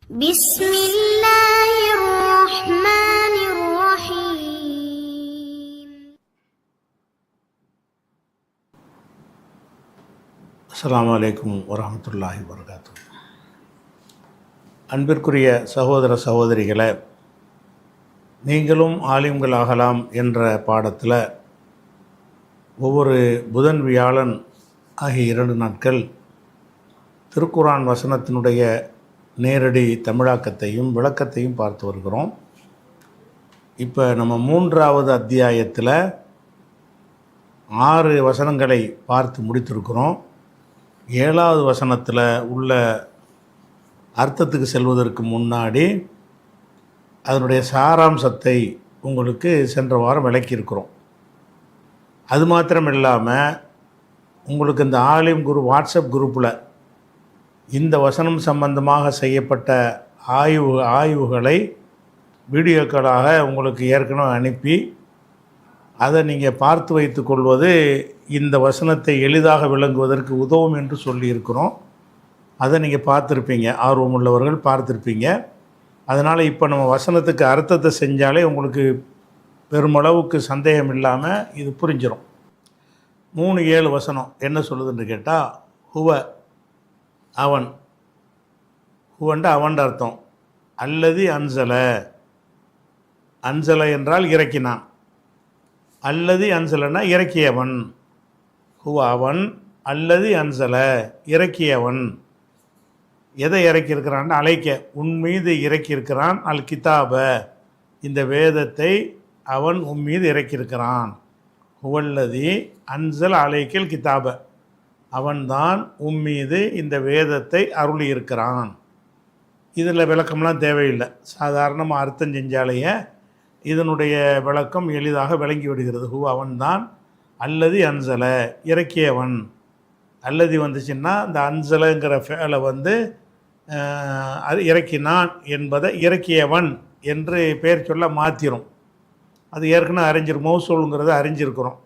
بسم الله الرحمن الرحيم. அஸ்ஸலாமு அலைக்கும் வரஹ்மத்துல்லாஹி வபரகாத்துஹு. அன்பிற்குரிய சகோதர சகோதரிகளே, நீங்களும் ஆலிம்கள் ஆகலாம் என்ற பாடத்தில் ஒவ்வொரு புதன் வியாழன் ஆகிய 2 நாட்கள் திருக்குர்ஆன் வசனத்தினுடைய நேரடி தமிழாக்கத்தையும் விளக்கத்தையும் பார்த்து வருகிறோம். இப்போ நம்ம 3வது அத்தியாயத்தில் 6 வசனங்களை பார்த்து முடித்திருக்கிறோம். 7வது வசனத்தில் உள்ள அர்த்தத்துக்கு செல்வதற்கு முன்னாடி அதனுடைய சாராம்சத்தை உங்களுக்கு சென்ற வாரம் விளக்கியிருக்கிறோம். அது மாத்திரம் இல்லாமல் உங்களுக்கு இந்த ஆலிம் குரு வாட்ஸ்அப் குரூப்பில் இந்த வசனம் சம்பந்தமாக செய்யப்பட்ட ஆய்வுகளை வீடியோக்களாக உங்களுக்கு ஏற்கனவே அனுப்பி அதை நீங்கள் பார்த்து வைத்து கொள்வது இந்த வசனத்தை எளிதாக விளங்குவதற்கு உதவும் என்று சொல்லியிருக்கிறோம். அதை நீங்கள் பார்த்துருப்பீங்க, ஆர்வமுள்ளவர்கள் பார்த்துருப்பீங்க. அதனால் இப்போ நம்ம வசனத்துக்கு அர்த்தத்தை செஞ்சாலே உங்களுக்கு பெருமளவுக்கு சந்தேகம் இல்லாமல் இது புரிஞ்சிடும். 3-7 வசனம் என்ன சொல்லுதுன்னு கேட்டால், ஹுவ அவன், ஹுவண்ட அவன் அர்த்தம், அல்லது அன்சல, அன்சல என்றால் இறக்கினான், அல்லது அன்சலனா இறக்கியவன், ஹுவ அவன், அல்லது அன்சல இறக்கியவன். எதை இறக்கியிருக்கிறான்? அழைக்க, உன் மீது இறக்கியிருக்கிறான், அல் கிதாப இந்த வேதத்தை அவன் உன் மீது இறக்கியிருக்கிறான். ஹுவல்லதி அன்சல் அலைக்கல் கிதாப அவன்தான் உன் மீது இந்த வேதத்தை அருளியிருக்கிறான். இதில் விளக்கம்லாம் தேவையில்லை, சாதாரணமாக அர்த்தம் செஞ்சாலேயே இதனுடைய விளக்கம் எளிதாக விளங்கி விடுகிறது. ஹூ அவன்தான், அல்லது அன்சல இறக்கியவன். அல்லது வந்துச்சுன்னா இந்த அன்சலங்கிற ஃபேலை அது இறக்கினான் என்பதை இறக்கியவன் என்று பெயர் சொல்ல மாற்றிடும். அது ஏற்கனவே அறிஞ்சிரு, மௌசூலுங்கிறத அறிஞ்சிருக்கிறோம்.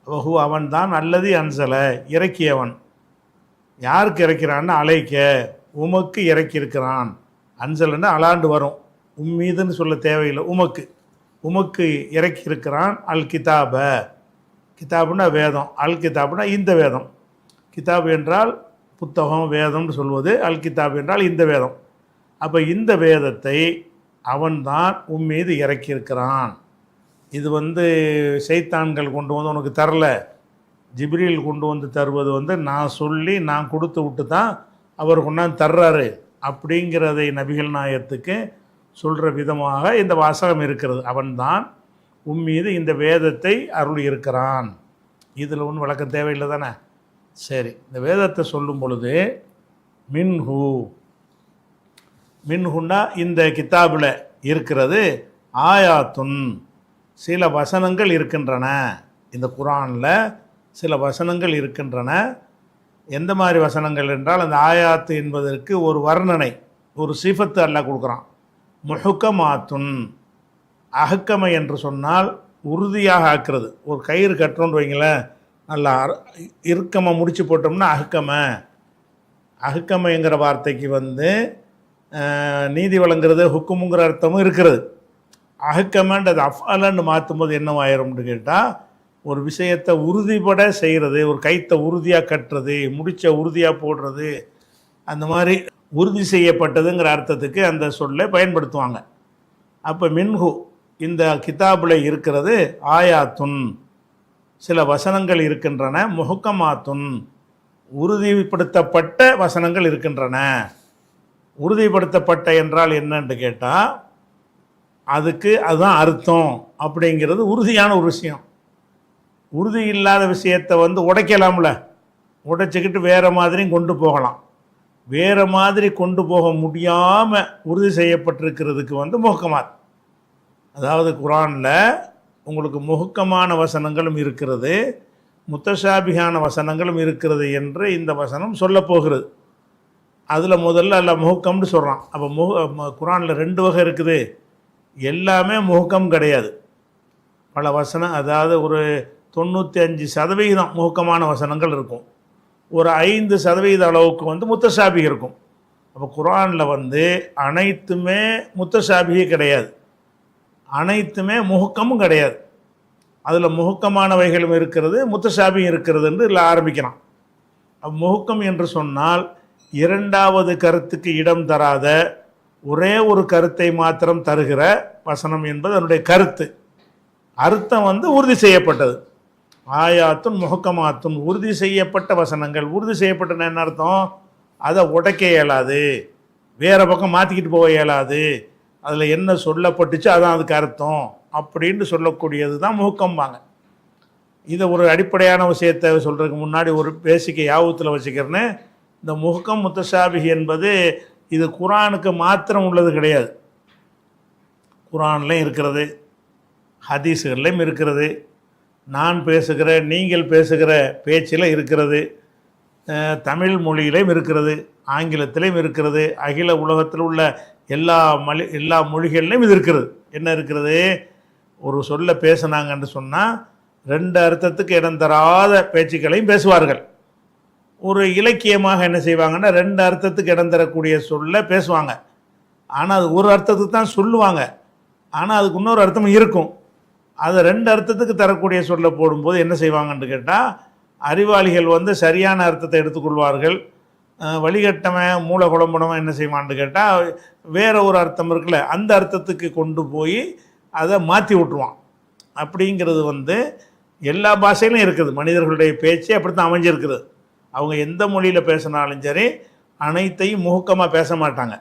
ஹூ அவன்தான், அல்லது அன்சல இறக்கியவன். யாருக்கு இறக்கிறான்னு? அலைக்க உமக்கு இறக்கியிருக்கிறான். அன்சலன்னு அலாண்டு வரும், உம்மீதுன்னு சொல்ல தேவையில்லை, உமக்கு இறக்கியிருக்கிறான். அல் கிதாப, கிதாபுன்னா வேதம், அல் கிதாபுனா இந்த வேதம். கிதாப் என்றால் புத்தகம், வேதம்னு சொல்வது. அல் கிதாப் என்றால் இந்த வேதம். அப்போ இந்த வேதத்தை அவன்தான் உன் மீது இறக்கியிருக்கிறான். இது சைத்தான்கள் கொண்டு வந்து உனக்கு தரல, ஜிப்ரீல் கொண்டு வந்து தருவது நான் சொல்லி நான் கொடுத்து விட்டு தான் அவர் கொண்டாந்து தர்றாரு அப்படிங்கிறதை நபிகள் நாயகத்துக்கு சொல்கிற விதமாக இந்த வாசகம் இருக்கிறது. அவன்தான் உன் மீது இந்த வேதத்தை அருள் இருக்கிறான். இதில் ஒன்றும் விளக்கம் தேவையில்லை தானே? சரி, இந்த வேதத்தை சொல்லும் பொழுது மின்ஹுன்னா இந்த கிதாபில் இருக்கிறது ஆயாத்துன் சில வசனங்கள் இருக்கின்றன. இந்த குர்ஆனில் சில வசனங்கள் இருக்கின்றன. எந்த மாதிரி வசனங்கள் என்றால், அந்த ஆயாத்து என்பதற்கு ஒரு வர்ணனை, ஒரு சிஃபத்து அல்லாஹ் கொடுக்குறான். முஹுக்கமாத்துன், அஹ்கம என்று சொன்னால் உறுதியாக ஆக்குறது. ஒரு கயிறு கட்டுறோன்னு வைங்களேன், நல்லா இறுக்கமாக முடிச்சு போட்டோம்னா அஹ்கமங்கிற வார்த்தைக்கு நீதி வழங்குறது, ஹுக்குமுங்கிற அர்த்தமும் இருக்கிறது. அஹ்கமன்றது அஃஅலன்னு மாற்றும்போது என்னவாயிரும்னு கேட்டால், ஒரு விஷயத்தை உறுதிப்பட செய்கிறது, ஒரு கைத்தை உறுதியாக கட்டுறது, முடிச்ச உறுதியாக போடுறது, அந்த மாதிரி உறுதி செய்யப்பட்டதுங்கிற அர்த்தத்துக்கு அந்த சொல்லை பயன்படுத்துவாங்க. அப்போ மின்ஹு இந்த கிதாபில் இருக்கிறது ஆயாத்துன் சில வசனங்கள் இருக்கின்றன, முஹக்கமாத்துன் உறுதிப்படுத்தப்பட்ட வசனங்கள் இருக்கின்றன. உறுதிப்படுத்தப்பட்ட என்றால் என்னன்னு கேட்டால், அதுதான் அர்த்தம் அப்படிங்கிறது உறுதியான ஒரு விஷயம். உறுதி இல்லாத விஷயத்தை உடைக்கலாம்ல, உடைச்சிக்கிட்டு வேறு மாதிரியும் கொண்டு போகலாம். வேறு மாதிரி கொண்டு போக முடியாமல் உறுதி செய்யப்பட்டிருக்கிறதுக்கு முஹக்கமாத். அதாவது குர்ஆனில் உங்களுக்கு முஹக்கமான வசனங்களும் இருக்கிறது, முத்தஷாபிகான வசனங்களும் இருக்கிறது என்று இந்த வசனம் சொல்லப்போகிறது. அதில் முதல்ல அல்ல முஹக்கம்னு சொல்கிறான். அப்போ குர்ஆனில் 2 வகை இருக்குது. எல்லாமே முஹக்கம் கிடையாது. பல வசனம், அதாவது ஒரு 95% முஹக்கமான வசனங்கள் இருக்கும். ஒரு 5% அளவுக்கு முத்தஷாபி இருக்கும். அப்போ குர்ஆனில் வந்து அனைத்துமே முத்தஷாபிஹி கிடையாது, அனைத்துமே முஹக்கமும் கிடையாது. அதில் முஹக்கமானவைகளும் இருக்கிறது, முத்தஷாபியும் இருக்கிறது என்று இதில் ஆரம்பிக்கிறான். முஹக்கம் என்று சொன்னால் இரண்டாவது கருத்துக்கு இடம் தராத ஒரே ஒரு கருத்தை மாத்திரம் தருகிற வசனம் என்பது அதனுடைய கருத்து. அர்த்தம் வந்து உறுதி செய்யப்பட்டது. ஆயாத்துன் முஹக்கமாத்துன், உறுதி செய்யப்பட்ட வசனங்கள். உறுதி செய்யப்பட்ட என்ன அர்த்தம்? அதை உடைக்க இயலாது, வேறு பக்கம் மாற்றிக்கிட்டு போக இயலாது, அதில் என்ன சொல்லப்பட்டுச்சு அதான் அதுக்கு அர்த்தம் அப்படின்னு சொல்லக்கூடியது தான் முஹக்கம்பாங்க. இதை ஒரு அடிப்படையான விஷயத்தை சொல்கிறதுக்கு முன்னாடி ஒரு பேசிக்கை யாபத்தில் வச்சுக்கிறேன்னு, இந்த முஹக்கம் முத்தஷாபிஹ் என்பது இது குர்ஆனுக்கு மாத்திரம் உள்ளது கிடையாது. குர்ஆன்லையும் இருக்கிறது, ஹதீஸுகள்லையும் இருக்கிறது, நான் பேசுகிற நீங்கள் பேசுகிற பேச்சில் இருக்கிறது, தமிழ் மொழியிலையும் இருக்கிறது, ஆங்கிலத்திலையும் இருக்கிறது, அகில உலகத்தில் உள்ள எல்லா மொழிகள்லையும் இது இருக்கிறது. என்ன இருக்கிறது? ஒரு சொல்ல பேசுனாங்கன்னு சொன்னால் ரெண்டு அர்த்தத்துக்கு இடம் தராத பேச்சுக்களையும் பேசுவார்கள். ஒரு இலக்கியமாக என்ன செய்வாங்கன்னா ரெண்டு அர்த்தத்துக்கு இடம் தரக்கூடிய சொல்ல பேசுவாங்க. ஆனால் அது ஒரு அர்த்தத்துக்கு தான் சொல்லுவாங்க, ஆனால் அதுக்கு இன்னொரு அர்த்தமும் இருக்கும். அதை ரெண்டு அர்த்தத்துக்கு தரக்கூடிய சொல்ல போடும்போது என்ன செய்வாங்கன்னு கேட்டால், அறிவாளிகள் வந்து சரியான அர்த்தத்தை எடுத்துக்கொள்வார்கள். வழிகட்டவன் மூளை குழம்புனவன் என்ன செய்வான்னு கேட்டால் வேற ஒரு அர்த்தம் இருக்குல்ல, அந்த அர்த்தத்துக்கு கொண்டு போய் அதை மாற்றி விட்டுருவான். அப்படிங்கிறது வந்து எல்லா பாஷையிலும் இருக்குது. மனிதர்களுடைய பேச்சே அப்படி தான் அமைஞ்சிருக்குது. அவங்க எந்த மொழியில் பேசினாலும் சரி அனைத்தையும் முஹக்கமாக பேச மாட்டாங்க.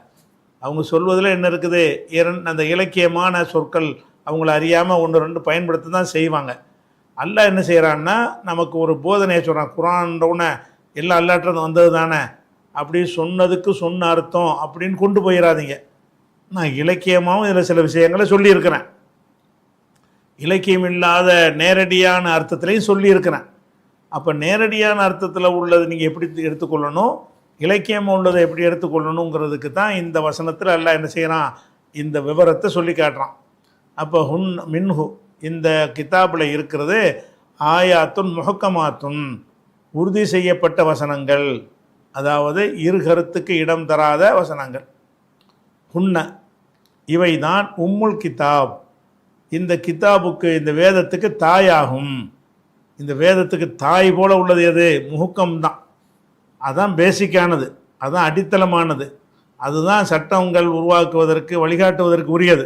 அவங்க சொல்வதில் என்ன இருக்குது, அந்த இலக்கியமான சொற்கள் அவங்கள அறியாமல் ஒன்று ரெண்டு பயன்படுத்த தான் செய்வாங்க. அல்லாஹ் என்ன செய்கிறான்னா நமக்கு ஒரு போதனையை சொல்கிறான். குர்ஆன்டவுன எல்லாம் அல்லாட்டுறது வந்தது தானே, அப்படி சொன்னதுக்கு சொன்ன அர்த்தம் அப்படின்னு கொண்டு போயிடாதீங்க. நான் இலக்கியமாகவும் இதில் சில விஷயங்களை சொல்லியிருக்கிறேன், இலக்கியம் இல்லாத நேரடியான அர்த்தத்திலையும் சொல்லியிருக்கிறேன். அப்போ நேரடியான அர்த்தத்தில் உள்ளது நீங்கள் எப்படி எடுத்துக்கொள்ளணும், இலக்கியமாக உள்ளதை எப்படி எடுத்துக்கொள்ளணுங்கிறதுக்கு தான் இந்த வசனத்தில் அல்லாஹ் என்ன செய்கிறான், இந்த விவரத்தை சொல்லி காட்டுறான். அப்போ மின்ஹு, இந்த கிதாபில் இருக்கிறது ஆயாத்துன் முஹக்கமாத்துன், உறுதி செய்யப்பட்ட வசனங்கள், அதாவது இரு கருத்துக்கு இடம் தராத வசனங்கள். ஹுன்ன, இவை தான் உம்முல் கிதாப், இந்த கிதாபுக்கு இந்த வேதத்துக்கு தாயாகும். இந்த வேதத்துக்கு தாய் போல உள்ளது எது? முஹக்கம் தான். அதுதான் பேசிக்கானது, அதுதான் அடித்தளமானது, அதுதான் சட்டங்கள் உருவாக்குவதற்கு வழிகாட்டுவதற்கு உரியது.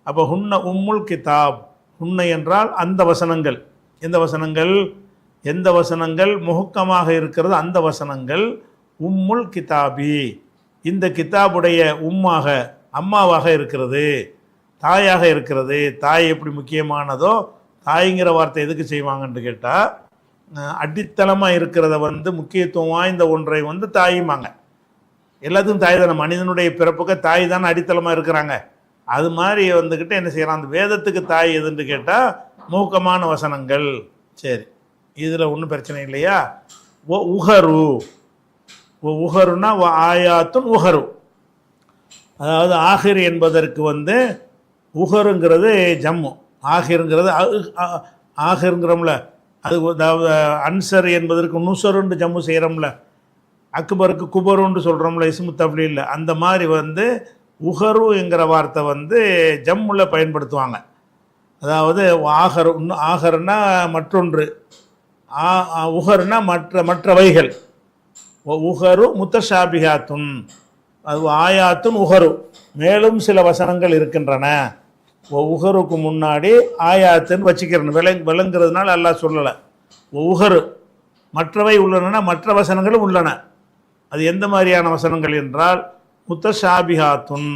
அப்போ ஹுன்ன உம்முல் கிதாப், ஹுன்ன என்றால் அந்த வசனங்கள். எந்த வசனங்கள்? எந்த வசனங்கள் முஹக்கமாக இருக்கிறது அந்த வசனங்கள் உம்முல் கிதாபி, இந்த கிதாபுடைய உம்மாக அம்மாவாக இருக்கிறது, தாயாக இருக்கிறது. தாய் எப்படி முக்கியமானதோ, தாய்ங்கிற வார்த்தை எதுக்கு செய்வாங்கன்னு கேட்டால் அடித்தளமாக இருக்கிறத வந்து முக்கியத்துவம் வாய்ந்த ஒன்றை வந்து தாயுமாங்க. எல்லாத்துக்கும் தாய் தானே, மனிதனுடைய பிறப்புக்கு தாய் தானே அடித்தளமாக இருக்கிறாங்க. அது மாதிரி வந்துக்கிட்டு என்ன செய்யலாம், அந்த வேதத்துக்கு தாய் எதுன்னு கேட்டால் முஹக்கமான வசனங்கள். சரி, இதில் ஒன்றும் பிரச்சனை இல்லையா? ஓ உஹரு, ஓ உஹருன்னா ஆயாத்துன் உஹரு, அதாவது ஆஹிர் என்பதற்கு வந்து உஹருங்கிறது ஜம்மு, ஆஹிருங்கிறது ஆஹிருங்கிறோம்ல, அது அதாவது அன்சர் என்பதற்கு நுசருன்னு ஜம்மு செய்கிறோம்ல, அக்பருக்கு குபருன்னு சொல்கிறோம்ல இஸ்மு தஃப்லீல், அந்த மாதிரி வந்து உஹரு என்கிற வார்த்தை வந்து ஜம்முல பயன்படுத்துவாங்க. அதாவது ஆஹர், ஆஹர்னா மற்றொன்று, உஹர்னா மற்றவைகள். உஹரு முத்தஷாபிஹாத்துன், அது ஆயாத்துன் உஹரு, மேலும் சில வசனங்கள் இருக்கின்றன. உஹருக்கு முன்னாடி ஆயாத்துன்னு வச்சுக்கிறேன், விளங்குறதுனால அல்லாஹ் சொல்லலை. உஹரு மற்றவை உள்ளன, மற்ற வசனங்களும் உள்ளன. அது எந்த மாதிரியான வசனங்கள் என்றால் முத்தஷாபிஹாத்துன்,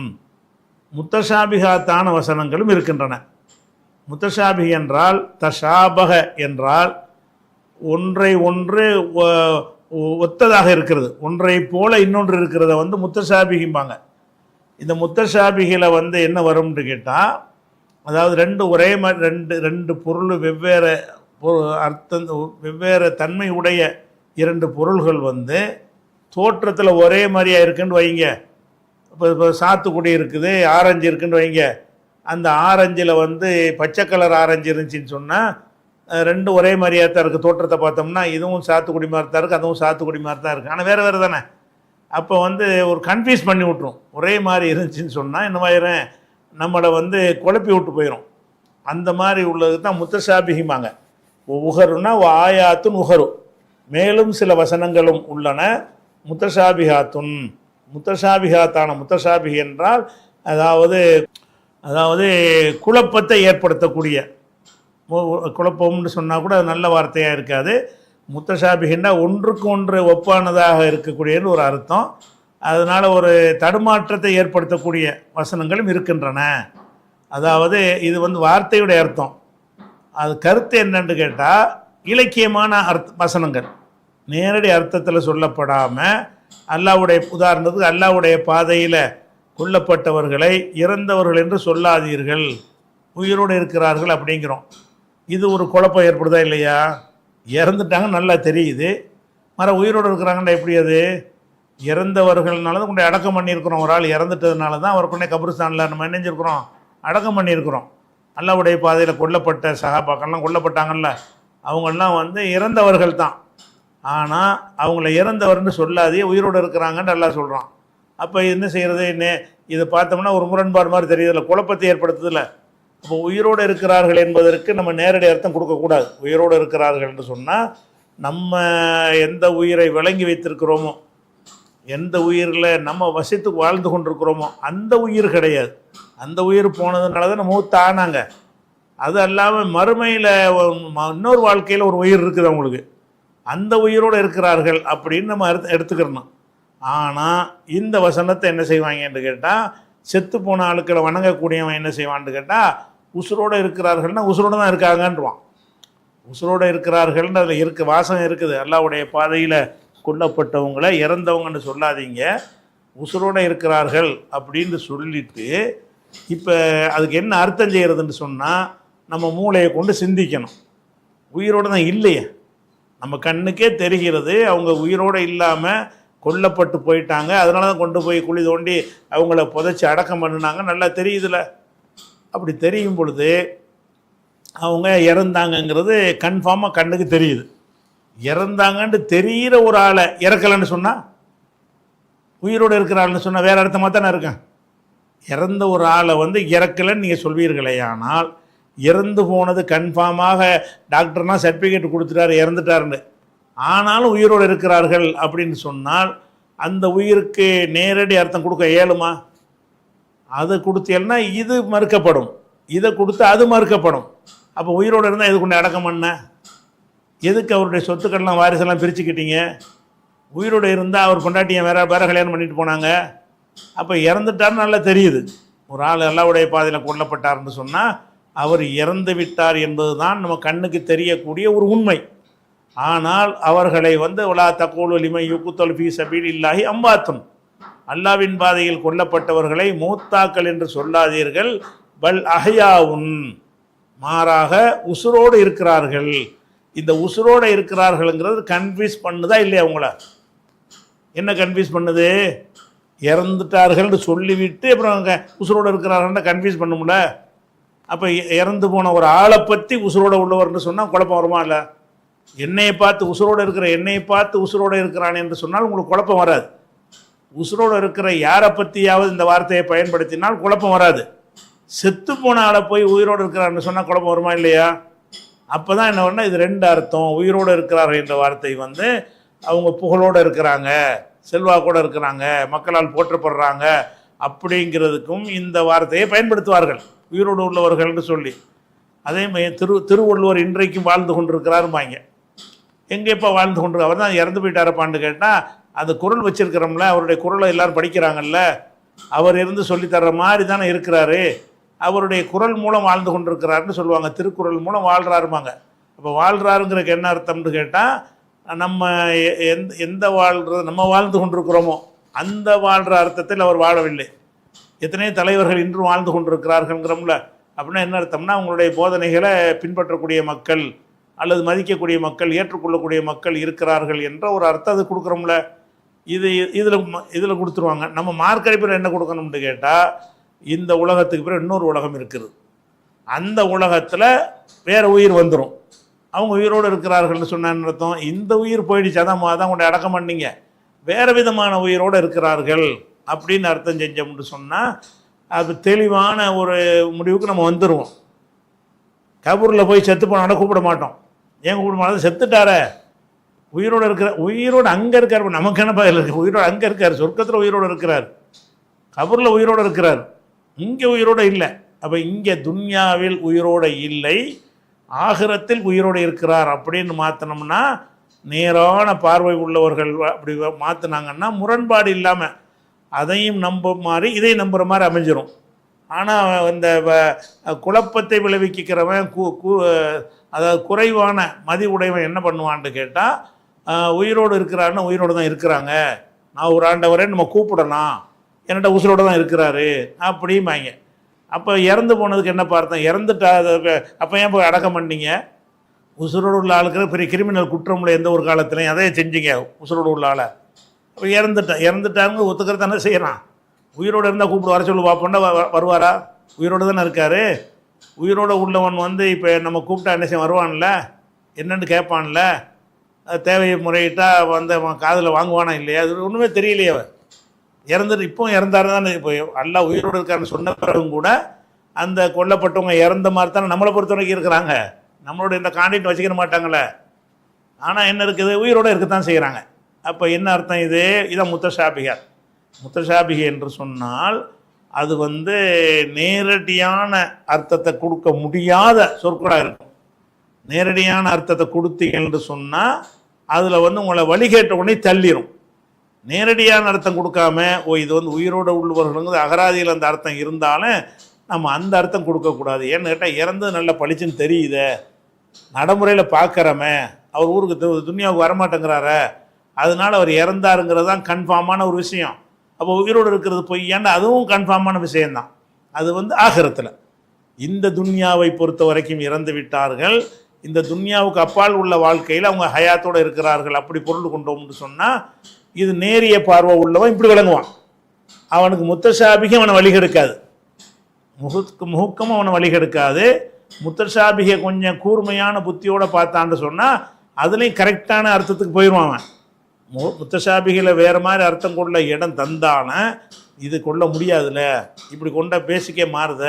முத்தஷாபிஹாத்தான வசனங்களும் இருக்கின்றன. முத்தஷாபி என்றால் தஷாபக என்றால் ஒன்றை ஒன்று ஒத்ததாக இருக்கிறது, ஒன்றை போல இன்னொன்று இருக்கிறத வந்து முத்தஷாபிகிம்பாங்க. இந்த முத்தஷாபிகில வந்து என்ன வரும்னு கேட்டால், அதாவது ரெண்டு ஒரே மாதிரி ரெண்டு பொருள் வெவ்வேறு அர்த்தம் வெவ்வேறு தன்மை உடைய இரண்டு பொருள்கள் வந்து தோற்றத்தில் ஒரே மாதிரியாக இருக்குன்னு வைங்க. இப்போ சாத்துக்குடி இருக்குது, ஆரஞ்சு இருக்குன்னு வைங்க. அந்த ஆரஞ்சில் வந்து பச்சை கலர் ஆரஞ்சு இருந்துச்சின்னு சொன்னால் ரெண்டு ஒரே மாதிரியாக தான் இருக்குது. தோற்றத்தை பார்த்தோம்னா இதுவும் சாத்துக்குடி மாதிரி தான் இருக்குது, அதுவும் சாத்துக்குடி மாதிரி தான் இருக்குது, ஆனால் வேறு வேறு தானே. அப்போ வந்து ஒரு கன்ஃபியூஸ் பண்ணி விட்ரும். ஒரே மாதிரி இருந்துச்சுன்னு சொன்னால் என்ன ஆயிரும், நம்மளை வந்து குழப்பி விட்டு போயிடும். அந்த மாதிரி உள்ளது தான் முத்தசாபிகிமாங்க. உஹருன்னா ஆயாத்துன் உஹரு, மேலும் சில வசனங்களும் உள்ளன. முத்தசாபிகாத்துன், முத்தசாபிகாத்தான, முத்தசாபிகி என்றால் அதாவது அதாவது குழப்பத்தை ஏற்படுத்தக்கூடிய, குழப்பம்னு சொன்னால் கூட அது நல்ல வார்த்தையாக இருக்காது. முத்தசாபிகின்னா ஒன்றுக்கு ஒன்று ஒப்பானதாக இருக்கக்கூடியன்னு ஒரு அர்த்தம். அதனால் ஒரு தடுமாற்றத்தை ஏற்படுத்தக்கூடிய வசனங்களும் இருக்கின்றன. அதாவது இது வந்து வார்த்தையுடைய அர்த்தம். அது கருத்து என்னன்னு கேட்டால் இலக்கியமான வசனங்கள், நேரடி அர்த்தத்தில் சொல்லப்படாமல் அல்லாஹ்வுடைய, உதாரணத்துக்கு அல்லாஹ்வுடைய பாதையில் கொல்லப்பட்டவர்களை இறந்தவர்கள் என்று சொல்லாதீர்கள், உயிரோடு இருக்கிறார்கள் அப்படிங்கிறோம். இது ஒரு குழப்பம் ஏற்படுதா இல்லையா? இறந்துட்டாங்க நல்லா தெரியுது, உயிரோடு இருக்கிறாங்கன்னா எப்படி? அது இறந்தவர்கள்னால தான் கொண்டு அடக்கம் பண்ணியிருக்கிறோம். ஒரு ஆள் இறந்துட்டதுனால தான் அவர் கொண்டே கபிரிஸ்தானில் நம்ம நினைஞ்சிருக்கிறோம், அடக்கம் பண்ணியிருக்கிறோம். அல்லாஹ்வுடைய பாதையில் கொல்லப்பட்ட சஹாபாக்கள்லாம் கொல்லப்பட்டாங்கல்ல, அவங்கெல்லாம் வந்து இறந்தவர்கள் தான். ஆனால் அவங்கள இறந்தவர்னு சொல்லாதே உயிரோடு இருக்கிறாங்கன்னு அல்லாஹ் சொல்கிறான். அப்போ என்ன செய்கிறது? இதை பார்த்தோம்னா ஒரு முரண்பாடு மாதிரி தெரியுதில்ல, குழப்பத்தை ஏற்படுத்துதில்ல. அப்போ உயிரோடு இருக்கிறார்கள் என்பதற்கு நம்ம நேரடி அர்த்தம் கொடுக்கக்கூடாது. உயிரோடு இருக்கிறார்கள் என்று சொன்னால் நம்ம எந்த உயிரை விளங்கி வைத்திருக்கிறோமோ, எந்த உயிரில் நம்ம வசித்து வாழ்ந்து கொண்டிருக்கிறோமோ அந்த உயிர் கிடையாது. அந்த உயிர் போனதுனால தான் நம்ம மூத்த ஆனாங்க. அது அல்லாமல் மறுமையில் இன்னொரு வாழ்க்கையில் ஒரு உயிர் இருக்குது அவங்களுக்கு, அந்த உயிரோடு இருக்கிறார்கள் அப்படின்னு நம்ம எடுத்துக்கிறணும். ஆனால் இந்த வசனத்தை என்ன செய்வாங்கன்னு கேட்டால், செத்து போன ஆளுக்களை வணங்கக்கூடியவன் என்ன செய்வான்னு கேட்டால், உசுரோடு இருக்கிறார்கள்னா உசுரோடு தான் இருக்காங்கன்றான். உசுரோடு இருக்கிறார்கள்னு அதில் வாசகம் இருக்குது. அல்லாஹ்வுடைய பாதையில் கொல்லப்பட்டவங்களை இறந்தவங்கன்னு சொல்லாதீங்க, உசுரோடு இருக்கிறார்கள் அப்படின்னு சொல்லிட்டு, இப்போ அதுக்கு என்ன அர்த்தம் செய்கிறதுன்னு சொன்னால் நம்ம மூளையை கொண்டு சிந்திக்கணும். உயிரோடு தான் இல்லையே, நம்ம கண்ணுக்கே தெரிகிறது அவங்க உயிரோடு இல்லாமல் கொல்லப்பட்டு போயிட்டாங்க, அதனால தான் கொண்டு போய் குழி தோண்டி அவங்கள புதைச்சி அடக்கம் பண்ணினாங்க, நல்லா தெரியுதுல. அப்படி தெரியும் பொழுது அவங்க இறந்தாங்கங்கிறது கன்ஃபார்மாக கண்ணுக்கு தெரியுது. இறந்தாங்கன்னு தெரிகிற ஒரு ஆளை இறக்கலைன்னு சொன்னால், உயிரோடு இருக்கிறாள்னு சொன்னால் வேறு அர்த்தமாக தானே இருக்கேன். இறந்த ஒரு ஆளை வந்து இறக்கலைன்னு நீங்கள் சொல்வீர்களே, ஆனால் இறந்து போனது கன்ஃபார்மாக டாக்டர்னா சர்டிஃபிகேட் கொடுத்துட்டாரு இறந்துட்டாருன்னு, ஆனாலும் உயிரோடு இருக்கிறார்கள் அப்படின்னு சொன்னால் அந்த உயிருக்கு நேரடி அர்த்தம் கொடுக்க இயலுமா? அதை கொடுத்தேன்னா இது மறுக்கப்படும், இதை கொடுத்து அது மறுக்கப்படும். அப்போ உயிரோடு இருந்தால் எது கொண்டு அடக்கம் பண்ண? எதுக்கு அவருடைய சொத்துக்கள்லாம் வாரிசெல்லாம் பிரிச்சுக்கிட்டீங்க? உயிரோடு இருந்தால் அவர் கொண்டாட்டியை வேற கல்யாணம் பண்ணிட்டு போனாங்க. அப்போ இறந்துட்டார்னு நல்லா தெரியுது. ஒரு ஆள் அல்லாஹ்வுடைய பாதையில் கொல்லப்பட்டார்னு சொன்னால் அவர் இறந்து விட்டார் என்பது தான் நம்ம கண்ணுக்கு தெரியக்கூடிய ஒரு உண்மை. ஆனால் அவர்களை வந்து உலா தக்கூலு லிமை யுக்குத்தல் ஃபீ சபீலில்லாஹி அம்வாத்துன், அல்லாவின் பாதையில் கொல்லப்பட்டவர்களை மூத்தாக்கள் என்று சொல்லாதீர்கள், பல் அஹ்யாவுன், மாறாக உசுரோடு இருக்கிறார்கள். இந்த உசுரோடு இருக்கிறார்கள்ங்கிறது கன்ஃபியூஸ் பண்ணுதா இல்லையா? அவங்கள என்ன கன்ஃபியூஸ் பண்ணுது? இறந்துட்டார்கள்னு சொல்லிவிட்டு அப்புறம் அவங்க உசுரோடு இருக்கிறார்கள்னு கன்ஃபியூஸ் பண்ணும்ல. அப்போ இறந்து போன ஒரு ஆளை பற்றி உசுரோடு உள்ளவர்னு சொன்னால் குழப்பம் வருமா? இல்லை, என்னையை பார்த்து உசுரோடு இருக்கிற என்னையை பார்த்து உசுரோடு இருக்கிறான் என்று சொன்னால் உங்களுக்கு குழப்பம் வராது. உசுரோடு இருக்கிற யாரை பற்றியாவது இந்த வார்த்தையை பயன்படுத்தினால் குழப்பம் வராது. செத்து போன ஆளை போய் உயிரோடு இருக்கிறான்னு சொன்னால் குழப்பம் வருமா இல்லையா? அப்போ தான் என்ன பண்ணால் இது ரெண்டு அர்த்தம். உயிரோடு இருக்கிறார்கள் என்ற வார்த்தை வந்து அவங்க புகழோடு இருக்கிறாங்க, செல்வாக்கோடு இருக்கிறாங்க, மக்களால் போற்றப்படுறாங்க அப்படிங்கிறதுக்கும் இந்த வார்த்தையை பயன்படுத்துவார்கள், உயிரோடு உள்ளவர்கள்னு சொல்லி. அதே மாதிரி திருவள்ளுவர் இன்றைக்கும் வாழ்ந்து கொண்டிருக்கிறாருமாங்க. எங்கேப்பா வாழ்ந்து கொண்டு, அவர் தான் இறந்து போயிட்டாரப்பான்னு கேட்டால் அந்த குரல் வச்சிருக்கிறோம்ல, அவருடைய குரலை எல்லோரும் படிக்கிறாங்கல்ல, அவர் இருந்து சொல்லித்தர்ற மாதிரி தானே இருக்கிறாரு, அவருடைய குரல் மூலம் வாழ்ந்து கொண்டிருக்கிறாருன்னு சொல்லுவாங்க. திருக்குறள் மூலம் வாழ்கிறாருமாங்க. அப்போ வாழ்கிறாருங்கிறதுக்கு என்ன அர்த்தம்னு கேட்டால், நம்ம எந்த வாழ்கிறது நம்ம வாழ்ந்து கொண்டிருக்கிறோமோ அந்த வாழ்கிற அர்த்தத்தில் அவர் வாழவில்லை. எத்தனையோ தலைவர்கள் இன்றும் வாழ்ந்து கொண்டிருக்கிறார்கள்ங்கிறோம்ல, அப்படின்னா என்ன அர்த்தம்னா அவங்களுடைய போதனைகளை பின்பற்றக்கூடிய மக்கள் அல்லது மதிக்கக்கூடிய மக்கள், ஏற்றுக்கொள்ளக்கூடிய மக்கள் இருக்கிறார்கள் என்ற ஒரு அர்த்தம் அது கொடுக்குறோம்ல. இதில் கொடுத்துருவாங்க. நம்ம மார்க் அடிப்படையில் என்ன கொடுக்கணும்னு கேட்டால், இந்த உலகத்துக்கு பிறகு இன்னொரு உலகம் இருக்குது, அந்த உலகத்தில் வேறு உயிர் வந்துடும். அவங்க உயிரோடு இருக்கிறார்கள்னு சொன்னான்னு அர்த்தம், இந்த உயிர் போயிடுச்சு, அதான் கொண்டு அடக்கம் பண்ணிங்க, வேறு விதமான உயிரோடு இருக்கிறார்கள் அப்படின்னு அர்த்தம் செஞ்சோம்னு சொன்னால் அது தெளிவான ஒரு முடிவுக்கு நம்ம வந்துடுவோம். கபூரில் போய் செத்து போனாலும் கூப்பிட மாட்டோம். ஏன் கூப்பிட மாட்டோம்? செத்துட்டார, உயிரோடு அங்கே இருக்கார். நமக்கு என்ன பதில் இருக்குது? உயிரோடு அங்கே இருக்கார், சொர்க்கத்தில் உயிரோடு இருக்கிறார், கபூரில் உயிரோடு இருக்கிறார், இங்கே உயிரோடு இல்லை. அப்போ இங்கே துன்யாவில் உயிரோடு இல்லை, ஆகிரத்தில் உயிரோடு இருக்கிறார் அப்படின்னு மாற்றினோம்னா, நேரான பார்வை உள்ளவர்கள் அப்படி மாற்றினாங்கன்னா முரண்பாடு இல்லாமல் அதையும் நம்ப மாதிரி இதையும் நம்புகிற மாதிரி அமைஞ்சிரும். ஆனால் இந்த குழப்பத்தை விளைவிக்கிறவன் அதாவது குறைவான மதி உடையவன் என்ன பண்ணுவான்னு கேட்டால், உயிரோடு இருக்கிறாருன்னா உயிரோடு தான் இருக்கிறாங்க, நான் ஒரு ஆண்டவரே நம்ம கூப்பிடலாம், என்கிட்ட உசுரோடு தான் இருக்கிறாரு அப்படிம்பாங்க. அப்போ இறந்து போனதுக்கு என்ன பார்த்தேன்? இறந்துட்டா அப்போ ஏன் போய் அடக்கம் பண்ணீங்க? உசுரோடு உள்ள ஆளுக்கு பெரிய கிரிமினல் குற்றம் உள்ள எந்த ஒரு காலத்துலையும் அதே செஞ்சீங்க உசுரோடு உள்ள ஆளை. அப்போ இறந்துட்டாங்க ஒத்துக்கிறது தானே செய்யறான். உயிரோடு இருந்தால் கூப்பிட்டு வர சொல்லு பார்ப்போம்னா வருவாரா? உயிரோடு தானே இருக்கார். உயிரோடு உள்ளவன் இப்போ நம்ம கூப்பிட்டா என்ன செய்ய வருவான்ல, என்னென்னு கேட்பான்ல, தேவையை முறையிட்டால் அவன் காதில் வாங்குவானா இல்லையா? அது ஒன்றுமே தெரியலையே. அவன் இறந்துட்டு இப்போ இறந்தாரு தானே. இப்போ எல்லாம் உயிரோடு இருக்காருன்னு சொன்ன பிறகும் கூட அந்த கொல்லப்பட்டவங்க இறந்த மாதிரி தானே நம்மளை பொறுத்த வரைக்கும் இருக்கிறாங்க. நம்மளோட இந்த கான்டாக்ட் வச்சுக்கிற மாட்டாங்களே. ஆனால் என்ன இருக்குது? உயிரோடு இருக்கத்தான் செய்கிறாங்க. அப்போ என்ன அர்த்தம்? இதான் முத்தஷாபிகை என்று சொன்னால் அது நேரடியான அர்த்தத்தை கொடுக்க முடியாத சொற்களாக இருக்கும். நேரடியான அர்த்தத்தை கொடுத்தீங்கன்னு சொன்னால் அதில் உங்களை வழிகேட்ட உடனே தள்ளிடும். நேரடியான அர்த்தம் கொடுக்காம இது உயிரோடு உள்ளவர்களுங்கிறது அகராதியில் அந்த அர்த்தம் இருந்தாலும் நம்ம அந்த அர்த்தம் கொடுக்கக்கூடாது. ஏன்னு கேட்டால் இறந்தது நல்ல பளிச்சுன்னு தெரியுதே, நடைமுறையில் பார்க்குறமே, அவர் ஊருக்கு துன்யாவுக்கு வரமாட்டேங்கிறார, அதனால் அவர் இறந்தாருங்கிறது தான் கன்ஃபார்மான ஒரு விஷயம். அப்போ உயிரோடு இருக்கிறது பொய்யான்னு அதுவும் கன்ஃபார்மான விஷயந்தான். அது ஆகிரத்தில். இந்த துன்யாவை பொறுத்த வரைக்கும் இறந்து விட்டார்கள், இந்த துன்யாவுக்கு அப்பால் உள்ள வாழ்க்கையில் அவங்க ஹயாத்தோடு இருக்கிறார்கள் அப்படி பொருள் கொண்டோம்னு சொன்னால் இது நேரிய பார்வை உள்ளவன் இப்படி விளங்குவான். அவனுக்கு முத்தஷாபிகை அவனை வழிகெடுக்காது, முகக்கமும் அவனை வழிகெடுக்காது. முத்தஷாபிகை கொஞ்சம் கூர்மையான புத்தியோடு பார்த்தான்னு சொன்னால் அதுலேயும் கரெக்டான அர்த்தத்துக்கு போயிடுவான் அவன். முத்தஷாபிகையில் வேறு மாதிரி அர்த்தம் கொள்ள இடம் தந்தான இது கொள்ள முடியாதுல்ல, இப்படி கொண்ட பேசிக்கே மாறுத,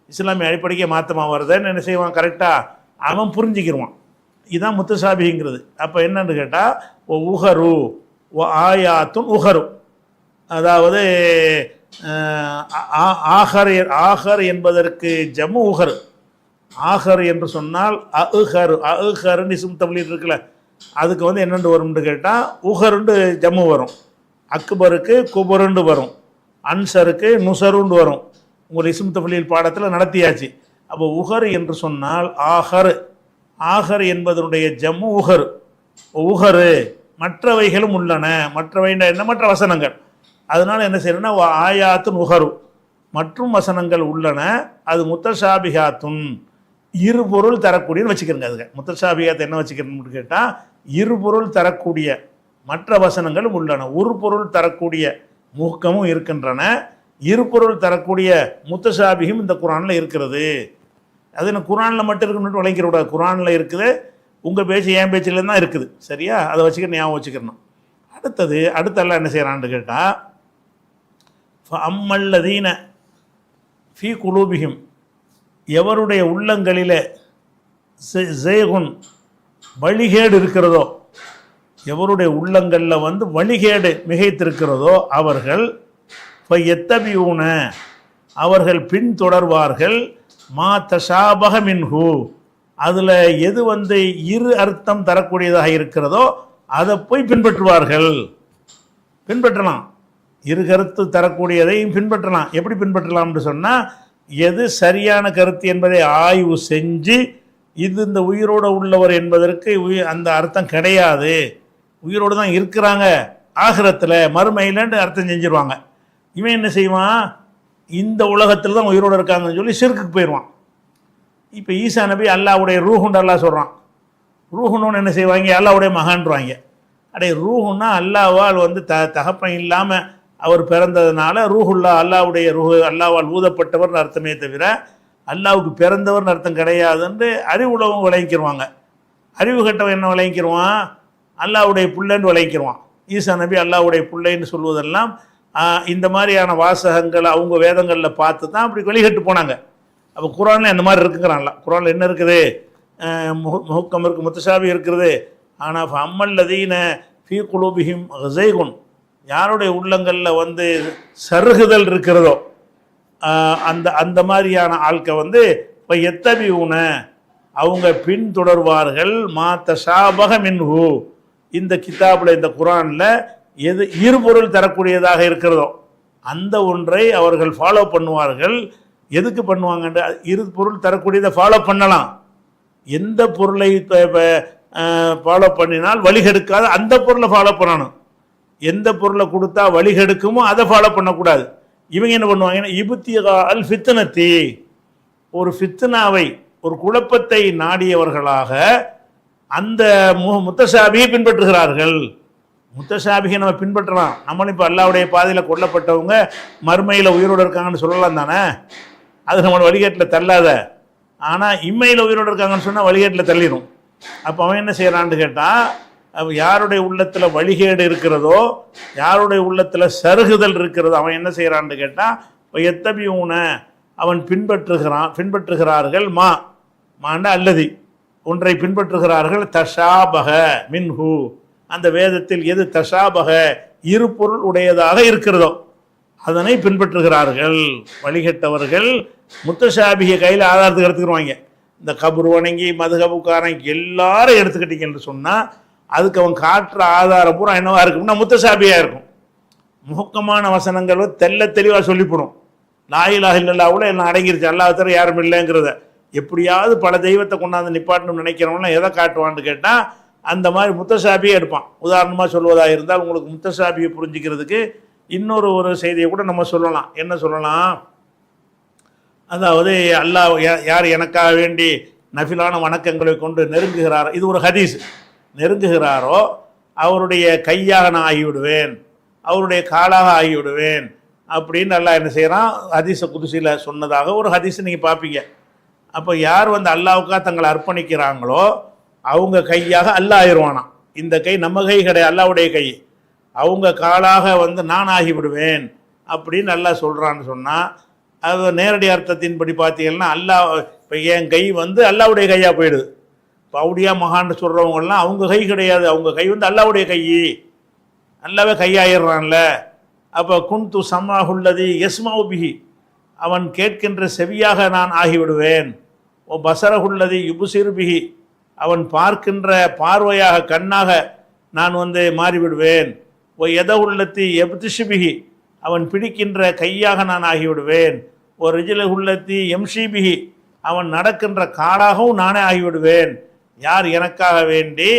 இஸ்லாமிய அடிப்படைக்கே மாற்றமாக வருதுன்னு என்ன செய்வான்? கரெக்டாக அவன் புரிஞ்சிக்கிடுவான். இதுதான் முத்தஷாபிங்கிறது. அப்போ என்னன்னு கேட்டால் உஹரு ஆயாத்துன் உஹரு, அதாவது ஆஹர் என்பதற்கு ஜம்மு உஹர். ஆஹர் என்று சொன்னால் அஹருன்னு இஸ்ம் தம்லீல் இருக்குல்ல, அதுக்கு என்னென்று வரும்னு கேட்டால் உஹருண்டு ஜம்மு வரும், அக்பருக்கு குபருண்டு வரும், அன்சருக்கு நுசருண்டு வரும். உங்கள் இஸ்ம் தம்லீல் பாடத்தில் நடத்தியாச்சு. அப்போ உஹர் என்று சொன்னால் ஆஹர் என்பதனுடைய ஜம்மு உஹர். உஹரு மற்றவைகளும் உள்ளன, மற்றவை என்ன? மற்ற வசனங்கள். அதனால் என்ன செய்யணும்னா ஆயாத்துன் உஹரு, மற்றும் வசனங்கள் உள்ளன, அது முத்தஷாபிகாத்துன் இரு பொருள் தரக்கூடியன்னு வச்சுக்கிறங்க. அதுக்கு முத்தஷாபிகாத்தை என்ன வச்சுக்கிறோம்னு கேட்டால் இரு பொருள் தரக்கூடிய மற்ற வசனங்களும் உள்ளன. ஒரு பொருள் தரக்கூடிய முகமும் இருக்கின்றன, இரு பொருள் தரக்கூடிய முத்தஷாபிகும் இந்த குரானில் இருக்கிறது. அது என்ன குரானில் மட்டும் இருக்குன்னு விளங்கிற கூடாது. குரானில் இருக்குது, உங்கள் பேச்சு என் பேச்சில் தான் இருக்குது, சரியா? அதை வச்சுக்க ஞாபகம் வச்சுக்கிறணும். அடுத்தெல்லாம் என்ன செய்கிறான்னு கேட்டால் அம்மல்லதீன ஃபீ குலூபிஹிம், எவருடைய உள்ளங்களில் ஜேகுன் வழிகேடு இருக்கிறதோ, எவருடைய உள்ளங்களில் வழிகேடு மிகைத்திருக்கிறதோ அவர்கள் எத்தபியூன, அவர்கள் பின்தொடர்வார்கள், மா தஷாபஹ மின்ஹு, அதில் எது இரு அர்த்தம் தரக்கூடியதாக இருக்கிறதோ அதை போய் பின்பற்றுவார்கள். பின்பற்றலாம், இரு கருத்து தரக்கூடியதையும் பின்பற்றலாம். எப்படி பின்பற்றலாம்னு சொன்னால் எது சரியான கருத்து என்பதை ஆய்வு செஞ்சு இது இந்த உயிரோடு உள்ளவர் என்பதற்கு அந்த அர்த்தம் கிடையாது, உயிரோடு தான் இருக்கிறாங்க, ஆகிரத்தில் மறுமையிலன்னு அர்த்தம் செஞ்சிருவாங்க. இவன் என்ன செய்வான்? இந்த உலகத்தில் தான் உயிரோடு இருக்காங்கன்னு சொல்லி ஷிர்க்குக்கு போயிடுவான். இப்போ ஈசா நபி அல்லாவுடைய ரூஹுண்டு அல்லா சொல்கிறான். ரூஹுன்னு என்ன செய்வாங்க? அல்லாவுடைய மகான்றாங்க. ரூஹுன்னா அல்லாவால் தகப்பன் இல்லாமல் அவர் பிறந்ததுனால ரூஹுல்லா, அல்லாவுடைய ரூஹு, அல்லாவால் ஊதப்பட்டவர்னு அர்த்தமே தவிர அல்லாவுக்கு பிறந்தவர்னு அர்த்தம் கிடையாதுன்னு அறிவுள்ளவங்க விளங்கிக்கிடுவாங்க. அறிவு கட்டவன் என்ன விளங்கிக்கிடுவான்? அல்லாவுடைய புள்ளன்னு விளங்கிக்கிடுவான். ஈசா நபி அல்லாஹ்வுடைய பிள்ளைன்னு சொல்வதெல்லாம் இந்த மாதிரியான வாசகங்கள் அவங்க வேதங்களில் பார்த்து தான் அப்படி வழிகட்டு போனாங்க. அப்போ குரானில் அந்த மாதிரி இருக்குங்கிறான்ல. குரானில் என்ன இருக்குது? முஹக்கம் இருக்குது, முத்தஷாபி இருக்கிறது. ஆனால் அம்மல்லதீன ஃபீ குலூபிஹிம் ஸைகுன், யாருடைய உள்ளங்களில் வந்து சருகுதல் இருக்கிறதோ அந்த அந்த மாதிரியான ஆட்க வந்து இப்போ எத்தபியூன அவங்க பின்தொடர்வார்கள் மா தஷாபஹ மின்ஹு, இந்த கிதாபில் இந்த குரானில் எது இருபொருள் தரக்கூடியதாக இருக்கிறதோ அந்த ஒன்றை அவர்கள் ஃபாலோ பண்ணுவார்கள். எதுக்கு பண்ணுவாங்கன்ற இரு பொருள் தரக்கூடியதை ஃபாலோ பண்ணலாம். எந்த பொருளை ஃபாலோ பண்ணினால் வழிகெடுக்காது அந்த பொருளை ஃபாலோ பண்ணணும். எந்த பொருளை கொடுத்தா வழிகெடுக்குமோ அதை ஃபாலோ பண்ணக்கூடாது. இவங்க என்ன பண்ணுவாங்கன்னா இபுத்திகா அல் ஃபித்னத்தி, ஒரு ஃபித்னாவை ஒரு குழப்பத்தை நாடியவர்களாக அந்த முத்தஷாபியை பின்பற்றுகிறார்கள். முத்தஷாபிகை நம்ம பின்பற்றலாம். நம்மளும் இப்போ அல்லாஹ்வுடைய பாதையில் கொல்லப்பட்டவங்க மறுமையில் உயிரோடு இருக்காங்கன்னு சொல்லலாம் தானே, அது நம்மளோட வழிகேட்டில் தள்ளாத. ஆனால் இம்மையில் உயிரோடு இருக்காங்கன்னு சொன்னால் வழிகேட்டில் தள்ளிடும். அப்போ அவன் என்ன செய்கிறான்னு கேட்டால், யாருடைய உள்ளத்தில் வழிகேடு இருக்கிறதோ, யாருடைய உள்ளத்தில் சருகுதல் இருக்கிறதோ அவன் என்ன செய்கிறான்னு கேட்டால் எத்தபியூன அவன் பின்பற்றுகிறார்கள் மாண்ட அல்லதி ஒன்றை பின்பற்றுகிறார்கள் தஷாபக மின்ஹு, அந்த வேதத்தில் எது தஷாபக இரு பொருள் உடையதாக இருக்கிறதோ அதனை பின்பற்றுகிறார்கள். வழிகட்டவர்கள் முத்தஷாபிகை கையில் ஆதாரத்துக்கு எடுத்துக்கிடுவாங்க. இந்த கபர் வணங்கி மதுகபுக்காரன் எல்லாரும் எடுத்துக்கிட்டீங்கன்னு சொன்னால் அதுக்கு அவன் காட்டுற ஆதாரம் பூரா என்னவா இருக்கும்னா முத்தஷாபியாக இருக்கும். முகக்கமான வசனங்கள் தெல்ல தெளிவாக சொல்லிப்படும். லா இலாஹ இல்லல்லாஹ்வுல எல்லாம் அடங்கிருச்சு, அல்லாஹ் தவிர யாரும் இல்லைங்கிறத. எப்படியாவது பல தெய்வத்தை கொண்டாந்து நிப்பாட்டணும்னு நினைக்கிறவங்களாம் எதை காட்டுவான்னு கேட்டால் அந்த மாதிரி முத்தஷாபியை எடுப்பான். உதாரணமாக சொல்வதாக இருந்தால் உங்களுக்கு முத்தஷாபியை புரிஞ்சுக்கிறதுக்கு இன்னொரு செய்தியை கூட நம்ம சொல்லலாம். என்ன சொல்லலாம்? அதாவது அல்லாஹ் யார் எனக்காக வேண்டி நஃபிலான வணக்கங்களை கொண்டு நெருங்குகிறாரோ, இது ஒரு ஹதீஸ், நெருங்குகிறாரோ அவருடைய கையாக நான் ஆகிவிடுவேன், அவருடைய காலாக ஆகிவிடுவேன் அப்படின்னு அல்லாஹ் என்ன செய்கிறான்? ஹதீஸை குதுசியில் சொன்னதாக ஒரு ஹதீஸ் நீங்கள் பார்ப்பீங்க. அப்போ யார் வந்து அல்லாஹ்வுக்காக தங்களை அர்ப்பணிக்கிறாங்களோ அவங்க கையாக அல்லாஹ் ஆயிடுவானாம். இந்த கை நம்ம கை கிடையாது, அல்லாஹ்வுடைய கை. அவங்க காலாக வந்து நான் ஆகிவிடுவேன் அப்படின்னு அல்லாஹ் சொல்கிறான்னு சொன்னால் அது நேரடி அர்த்தத்தின்படி பார்த்தீங்கன்னா அல்லாஹ் இப்போ என் கை வந்து அல்லாஹ்வுடைய கையாக போயிடுது. இப்போ அவுடியா மகான்னு சொல்கிறவங்கலாம் அவங்க கை கிடையாது, அவங்க கை வந்து அல்லாஹ்வுடைய கை, அல்லாவே கையாயிடுறான்ல. அப்போ குன்து சமாஹுல்லதி யஸ்மாவு பிஹி, அவன் கேட்கின்ற செவியாக நான் ஆகிவிடுவேன். ஓ பசரஹுல்லதி யுபுசிறு பிஹி, அவன் பார்க்கின்ற பார்வையாக கண்ணாக நான் வந்து மாறிவிடுவேன். ஓ எதவுள்ளத்தி எப்திஷிபிஹி, அவன் பிடிக்கின்ற கையாக நான் ஆகிவிடுவேன். ஓ ரிஜிலகுல்லத்தி எம்ஷிபிஹி, அவன் நடக்கின்ற காலாகவும் நானே ஆகிவிடுவேன். யார் எனக்காக வேண்டி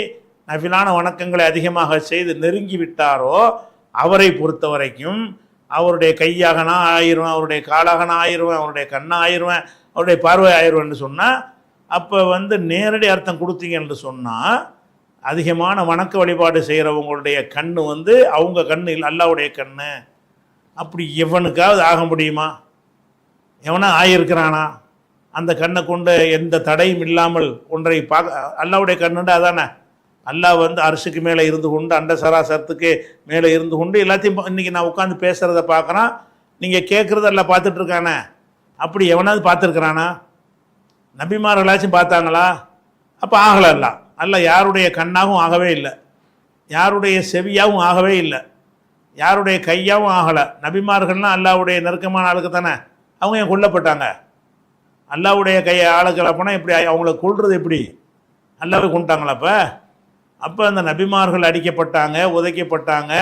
நஃபிலான வணக்கங்களை அதிகமாக செய்து நெருங்கி விட்டாரோ அவரை பொறுத்த வரைக்கும் அவருடைய கையாக நான் ஆயிடுவேன், அவருடைய காலாக நான் ஆயிடுவேன், அவருடைய கண்ணை ஆயிடுவேன், அவருடைய பார்வை ஆயிடுவேன்னு சொன்னால் அப்போ வந்து நேரடி அர்த்தம் கொடுத்தீங்கன்னு சொன்னால் அதிகமான வணக்க வழிபாடு செய்கிறவங்களுடைய கண்ணு வந்து அவங்க கண்ணு இல்லை, அல்லாஹ்வுடைய கண்ணு. அப்படி எவனுக்காவது ஆக முடியுமா? எவனா ஆகியிருக்கிறானா? அந்த கண்ணை கொண்டு எந்த தடையும் இல்லாமல் ஒன்றை அல்லாஹ்வுடைய கண்ணுண்டு அதானே. அல்லாஹ் வந்து அரிசிக்கு மேலே இருந்து கொண்டு அண்ட சராசரத்துக்கு மேலே இருந்து கொண்டு எல்லாத்தையும் இன்றைக்கி நான் உட்காந்து பேசுகிறத பார்க்குறான், நீங்கள் கேட்குறத எல்லாம் பார்த்துட்ருக்கானே. அப்படி எவனாவது பார்த்துருக்குறானா? நபிமார்களாச்சும் பார்த்தாங்களா? அப்போ ஆகலை. அல்ல யாருடைய கண்ணாகவும் ஆகவே இல்லை, யாருடைய செவியாகவும் ஆகவே இல்லை, யாருடைய கையாகவும் ஆகலை. நபிமார்கள்லாம் அல்லாஹ்வுடைய நெருக்கமான ஆளுக்கு தானே. அவங்க ஏன் கொல்லப்பட்டாங்க? அல்லாஹ்வுடைய கையை ஆளுக்கள் அப்போனா இப்படி அவங்கள கொள்வது எப்படி? அல்லாஹ்வை கொண்டுட்டாங்களா? அப்போ அந்த நபிமார்கள் அடிக்கப்பட்டாங்க, உதைக்கப்பட்டாங்க,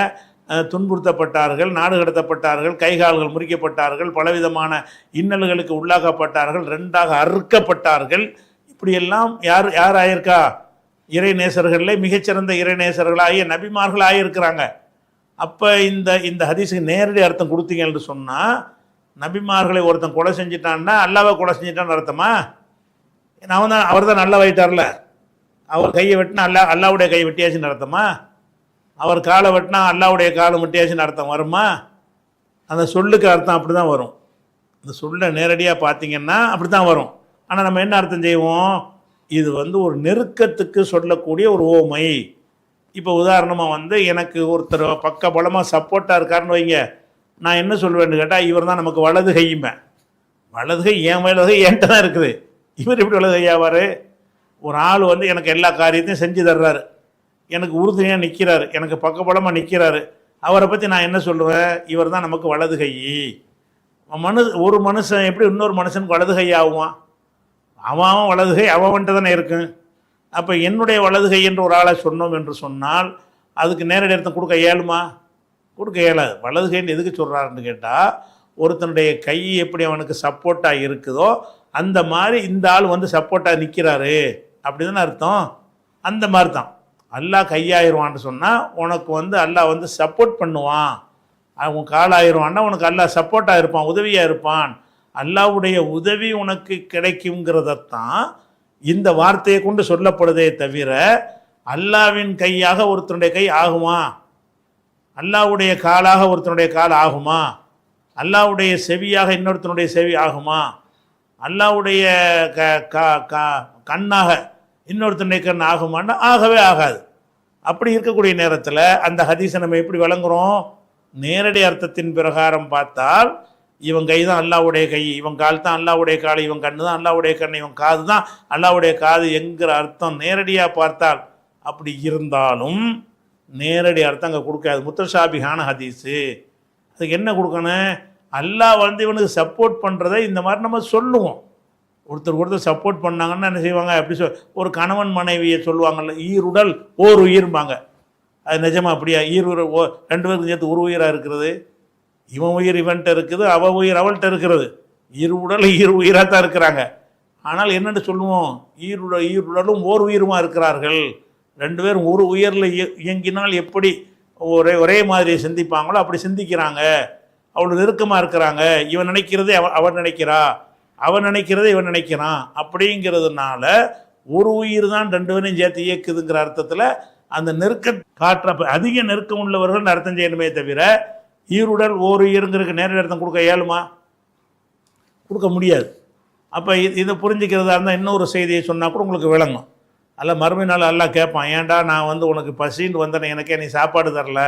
துன்புறுத்தப்பட்டார்கள், நாடு கடத்தப்பட்டார்கள், கைகால்கள் முறிக்கப்பட்டார்கள், பலவிதமான இன்னல்களுக்கு உள்ளாக்கப்பட்டார்கள், ரெண்டாக அறுக்கப்பட்டார்கள். இப்படியெல்லாம் யார் யார் ஆயிருக்கா? இறை நேசர்களில் மிகச்சிறந்த இறை நேசர்களாகிய நபிமார்கள் ஆகியிருக்கிறாங்க. அப்போ இந்த ஹதீஸுக்கு நேரடி அர்த்தம் கொடுத்தீங்கன்னு சொன்னால் நபிமார்களை ஒருத்தன் கொலை செஞ்சிட்டான்னா அல்லாவை கொலை செஞ்சிட்டான்னு அர்த்தமா? அவர் தான் நல்லா வைட்டார்ல. அவர் கையை வெட்டினா அல்லாவுடைய கை வெட்டியாச்சுன்னு அர்த்தமா? அவர் காலை வெட்டினா அல்லாவுடைய காலம் வெட்டியாச்சுன்னு அர்த்தம் வருமா? அந்த சொல்லுக்கு அர்த்தம் அப்படி தான் வரும். அந்த சொல்லை நேரடியாக பார்த்தீங்கன்னா அப்படி தான் வரும். ஆனால் நம்ம என்ன அர்த்தம் செய்வோம்? இது வந்து ஒரு நெருக்கத்துக்கு சொல்லக்கூடிய ஒரு ஓமை. இப்போ உதாரணமாக வந்து எனக்கு ஒருத்தர் பக்க பலமாக சப்போர்ட்டாக இருக்காருன்னு வைங்க, நான் என்ன சொல்லுவேன்னு கேட்டால் இவர் தான் நமக்கு வலது கையும்பேன். வலது கை என் வலது கை என்கிட்ட தான் இருக்குது, இவர் எப்படி வலது கையாவார்? ஒரு ஆள் வந்து எனக்கு எல்லா காரியத்தையும் செஞ்சு தர்றாரு, எனக்கு உறுதுணையாக நிற்கிறாரு, எனக்கு பக்கபலமாக நிற்கிறாரு, அவரை பற்றி நான் என்ன சொல்லுவேன்? இவர் தான் நமக்கு வலது கை. ஒரு மனுஷன் எப்படி இன்னொரு மனுஷனுக்கு வலது கை ஆகுவான்? அவன் வலது கை அவன்கிட்ட தானே இருக்கும். அப்போ என்னுடைய வலது கை என்று ஒரு ஆளை சொன்னோம் என்று சொன்னால் அதுக்கு நேரடி அர்த்தம் கொடுக்க இயலுமா? கொடுக்க இயலாது. வலது கைன்னு எதுக்கு சொல்கிறாருன்னு கேட்டால், ஒருத்தனுடைய கை எப்படி அவனுக்கு சப்போர்ட்டாக இருக்குதோ அந்த மாதிரி இந்த ஆள் வந்து சப்போர்ட்டாக நிற்கிறாரு அப்படி தானே அர்த்தம். அந்த மாதிரி தான் அல்லாஹ் கையாயிருவான்னு சொன்னால் உனக்கு வந்து அல்லாஹ் வந்து சப்போர்ட் பண்ணுவான். அவன் காலாயிருவான்னா உனக்கு அல்லாஹ் சப்போர்ட்டாக இருப்பான், உதவியாக இருப்பான். அல்லாஹ்வுடைய உதவி உனக்கு கிடைக்குங்கிறதத்தான் இந்த வார்த்தையை கொண்டு சொல்லப்படுதே தவிர அல்லாஹ்வின் கையாக ஒருத்தனுடைய கை ஆகுமா, அல்லாஹ்வுடைய காலாக ஒருத்தனுடைய கால் ஆகுமா, அல்லாஹ்வுடைய செவியாக இன்னொருத்தனுடைய செவி ஆகுமா, அல்லாஹ்வுடைய கண்ணாக இன்னொருத்தனுடைய கண் ஆகுமான்னா ஆகவே ஆகாது. அப்படி இருக்கக்கூடிய நேரத்தில் அந்த ஹதீஸை நம்ம எப்படி விளங்குறோம்? நேரடி அர்த்தத்தின் பிரகாரம் பார்த்தால் இவன் கை தான் அல்லாஹ்வுடைய கை, இவன் கால் தான் அல்லாஹ்வுடைய கால், இவன் கண்ணு தான் அல்லாஹ்வுடைய கண், இவன் காது தான் அல்லாஹ்வுடைய காது என்கிற அர்த்தம் நேரடியாக பார்த்தால் அப்படி இருந்தாலும் நேரடி அர்த்தம் அங்கே கொடுக்காது. முத்தஷாபிஹான ஹதீஸு. அதுக்கு என்ன கொடுக்கணும்? அல்லாஹ் வந்து இவனுக்கு சப்போர்ட் பண்ணுறதை இந்த மாதிரி நம்ம சொல்லுவோம். ஒருத்தர் சப்போர்ட் பண்ணாங்கன்னா என்ன செய்வாங்க? அப்படி ஒரு கணவன் மனைவியை சொல்லுவாங்கல்ல, ஈருடல் ஓர் உயிர்பாங்க. அது நிஜமா அப்படியா? ரெண்டு பேருக்கு சேர்த்து ஒரு உயிராக இருக்கிறது. இவன் உயிர் இவன்கிட்ட இருக்குது, அவள் உயிர் அவள்கிட்ட இருக்கிறது. உடல் உயிராக தான் இருக்கிறாங்க. ஆனால் என்னென்னு சொல்லுவோம்? ஈருடலும் ஓர் உயிருமா இருக்கிறார்கள். ரெண்டு பேரும் ஒரு உயிரில் இயங்கினால் எப்படி ஒரே மாதிரி சிந்திப்பாங்களோ அப்படி சிந்திக்கிறாங்க. அவ்வளோ நெருக்கமாக இருக்கிறாங்க. இவன் நினைக்கிறதே அவன் நினைக்கிறா, அவன் நினைக்கிறதே இவன் நினைக்கிறான். அப்படிங்கிறதுனால ஒரு உயிர் தான் ரெண்டு பேரையும் சேர்த்து இயக்குதுங்கிற அர்த்தத்தில் அந்த நெருக்க காற்ற அதிக நெருக்கம் உள்ளவர்கள் அர்த்தம் செய்யணுமே தவிர ஈருடல் ஓர் உயிருங்கிறதுக்கு நேரடி அர்த்தம் கொடுக்க இயலுமா? கொடுக்க முடியாது. அப்போ இதை புரிஞ்சுக்கிறதா இருந்தால் இன்னொரு செய்தியை சொன்னால் கூட உங்களுக்கு விளங்கும். அல்ல மறுமை நாள் எல்லாம் கேட்பான், ஏன்டா நான் வந்து உனக்கு பசின்னு வந்தேன், எனக்கே நீ சாப்பாடு தரல,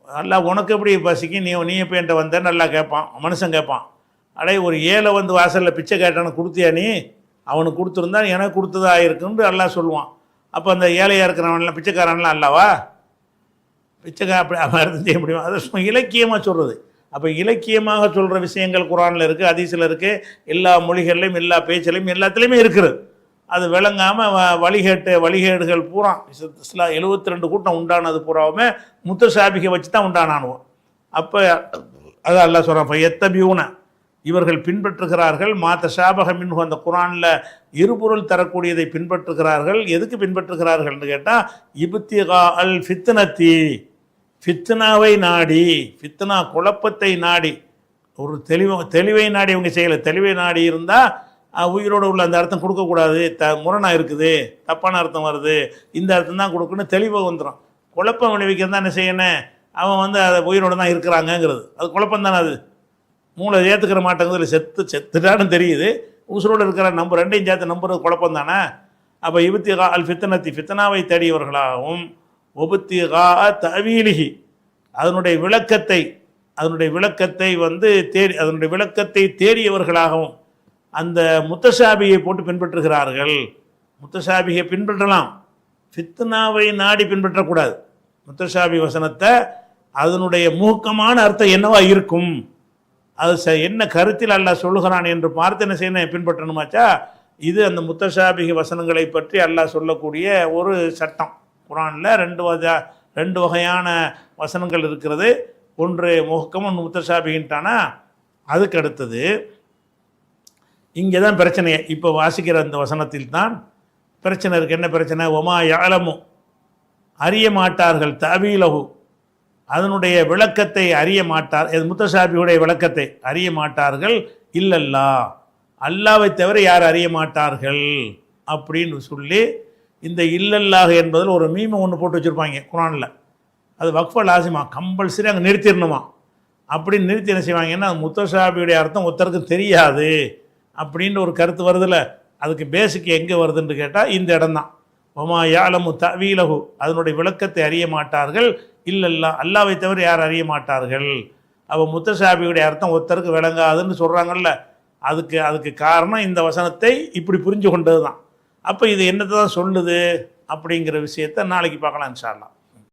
அல்ல உனக்கு எப்படி பசிக்கு, நீ எப்போ என்கிட்ட வந்தேன்னு நல்லா கேட்பான். மனுஷன் கேட்பான், அடே ஒரு ஏழை வந்து வாசலில் பிச்சை கேட்டான்னு கொடுத்தியா நீ? அவனுக்கு கொடுத்துருந்தா எனக்கு கொடுத்ததா இருக்குன்னு எல்லாம் சொல்லுவான். அப்போ அந்த ஏழையாக இருக்கிறவன்லாம் பிச்சைக்காரன்லாம் அல்லவா? பிச்சைக்கார அப்படி அர்த்தம் செய்ய முடியும்? அதை இலக்கியமாக சொல்கிறது. அப்போ இலக்கியமாக சொல்கிற விஷயங்கள் குரானில் இருக்குது, ஹதீஸில் இருக்குது, எல்லா மொழிகள்லையும் எல்லா பேச்சிலையும் எல்லாத்துலேயுமே இருக்குது. அது விளங்காமல் வழிகேடுகள் பூரா 72 கூட்டம் உண்டானது பூராவுமே முத்தசாபிகை வச்சு தான் உண்டானானுவோம். அப்போ அது அல்லாஹ் சொல்கிறான், எத்தபியூன இவர்கள் பின்பற்றுகிறார்கள் மாத்த ஷாபகமின் அந்த குரானில் இருபொருள் தரக்கூடியதை பின்பற்றுகிறார்கள். எதுக்கு பின்பற்றுகிறார்கள்னு கேட்டால் இபுத்திகா அல் ஃபித்னத்தி, ஃபித்னாவை நாடி, ஃபித்னா குழப்பத்தை நாடி, ஒரு தெளிவை நாடி இவங்க செய்யலை. தெளிவை நாடி இருந்தால் உயிரோடு உள்ள அந்த அர்த்தம் கொடுக்கக்கூடாது, முரணாக இருக்குது, தப்பான அர்த்தம் வருது, இந்த அர்த்தம் தான் கொடுக்கணும், தெளிவாக வந்துடும். குழப்பம் விளைவிக்கிறது தான் என்ன செய்யணும்? அவன் வந்து அதை உயிரோடு தான் இருக்கிறாங்கங்கிறது அது குழப்பம் தானே. அது மூளை ஏற்றுக்கிற மாட்டேங்குது, செத்துட்டான்னு தெரியுது, உசுரோடு இருக்கிற நம்பர் ரெண்டையும் சேர்த்து நம்புறது குழப்பம் தானே. அப்போ இபுத்திகா அல் ஃபித்னத்தி ஃபித்னாவை தேடியவர்களாகவும் ஒபுத்திகா தவீலிஹி அதனுடைய விளக்கத்தை வந்து அதனுடைய விளக்கத்தை தேடியவர்களாகவும் அந்த முத்தசாபியை போட்டு பின்பற்றுகிறார்கள். முத்தசாபியை பின்பற்றலாம், ஃபித்னாவை நாடி பின்பற்றக்கூடாது. முத்தசாபி வசனத்தை அதனுடைய மூக்கமான அர்த்தம் என்னவா இருக்கும், அது என்ன கருத்தில் அல்லாஹ் சொல்லுகிறான் என்று பார்த்து என்ன செய்யணும்? பின்பற்றணுமாச்சா? இது அந்த முத்தசாபிக வசனங்களை பற்றி அல்லாஹ் சொல்லக்கூடிய ஒரு சட்டம். குரானில் ரெண்டு வகையான வசனங்கள் இருக்கிறது. ஒன்று முஹக்கம், ஒன்று முத்தசாபிகின்ட்டானா. அதுக்கு அடுத்தது இங்கே தான் பிரச்சனையே. இப்போ வாசிக்கிற அந்த வசனத்தில் தான் பிரச்சனை இருக்குது. என்ன பிரச்சனை? ஒமா யாலமு அறிய மாட்டார்கள், தவீலஹு அதனுடைய விளக்கத்தை அறிய மாட்டார், முத்தசாபியுடைய விளக்கத்தை அறிய மாட்டார்கள், இல்லல்லா அல்லாவை தவிர யார் அறிய மாட்டார்கள் அப்படின்னு சொல்லி இந்த இல்லல்லாஹ் என்பதில் ஒரு மீமை ஒன்று போட்டு வச்சுருப்பாங்க குரானில். அது வக்ஃப லாசிமா, கம்பல்சரி அங்கே நிறுத்திடணுமா. அப்படின்னு நிறுத்தி என்ன செய்வாங்கன்னா முத்தசாபியுடைய அர்த்தம் ஒருத்தருக்கு தெரியாது அப்படின்ற ஒரு கருத்து வருதில்ல. அதுக்கு பேசிக் எங்கே வருதுன்னு கேட்டால் இந்த இடம்தான். ஒமா யாலமு தவீலஹு, அதனுடைய விளக்கத்தை அறிய மாட்டார்கள் இல்லல்லா, அல்லாவை தவிர யார் அறிய மாட்டார்கள். அப்போ முத்தசாபியுடைய அர்த்தம் ஒருத்தருக்கு விளங்காதுன்னு சொல்கிறாங்கல்ல, அதுக்கு காரணம் இந்த வசனத்தை இப்படி புரிஞ்சு கொண்டது தான். அப்போ இது என்னத்தை தான் சொல்லுது அப்படிங்கிற விஷயத்தை நாளைக்கு பார்க்கலாம் இன்ஷா அல்லாஹ்.